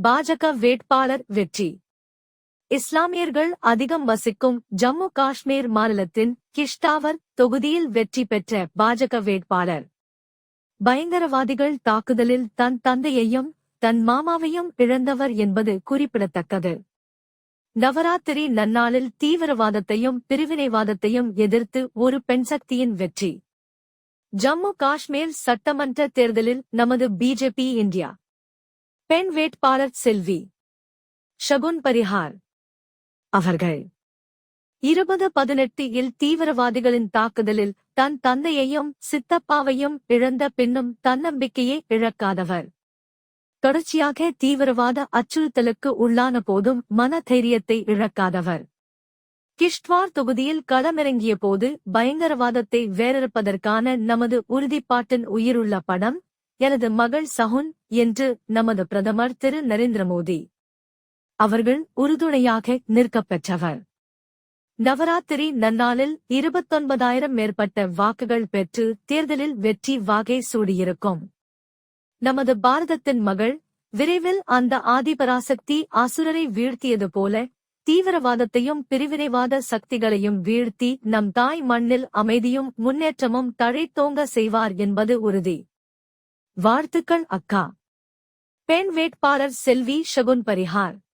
பாஜக வேட்பாளர் வெற்றி. இஸ்லாமியர்கள் அதிகம் வசிக்கும் ஜம்மு காஷ்மீர் மாநிலத்தின் கிஷ்டாவர் தொகுதியில் வெற்றி பெற்ற பாஜக வேட்பாளர். பயங்கரவாதிகள் தாக்குதலில் தன் தந்தையையும் தன் மாமாவையும் இழந்தவர் என்பது குறிப்பிடத்தக்கது. நவராத்திரி நன்னாளில் தீவிரவாதத்தையும் பிரிவினைவாதத்தையும் எதிர்த்து ஒரு பெண்சக்தியின் வெற்றி. ஜம்மு காஷ்மீர் சட்டமன்ற தேர்தலில் நமது பிஜேபி இந்தியா பெண் வேட்பாளர் செல்வி ஷகுன் பரிஹார் அவர்கள் 2018 தீவிரவாதிகளின் தாக்குதலில் தன் தந்தையையும் சித்தப்பாவையும் இழந்த பின்னும் தன்னம்பிக்கையை இழக்காதவர். தொடர்ச்சியாக தீவிரவாத அச்சுறுத்தலுக்கு உள்ளான போதும் மன தைரியத்தை இழக்காதவர். கிஷ்ட்வார் தொகுதியில் களமிறங்கிய போது பயங்கரவாதத்தை வேரறுப்பதற்கான நமது உறுதிப்பாட்டின் உயிருள்ள படம் எனது மகள் சஹுன் என்று நமது பிரதமர் திரு நரேந்திர மோடி அவர்கள் உறுதுணையாக நிற்கப் பெற்றவர். நவராத்திரி நன்னாளில் 29,000 மேற்பட்ட வாக்குகள் பெற்று தேர்தலில் வெற்றி வாகை சூடியிருக்கும் நமது பாரதத்தின் மகள் விரைவில் அந்த ஆதிபராசக்தி அசுரரை வீழ்த்தியது போல தீவிரவாதத்தையும் பிரிவினைவாத சக்திகளையும் வீழ்த்தி நம் தாய் மண்ணில் அமைதியும் முன்னேற்றமும் தழைத்தோங்க செய்வார் என்பது உறுதி. வாழ்த்துக்கள் அக்கா. பெண் வேட்பாளர் செல்வி ஷகுன் பரிஹார்.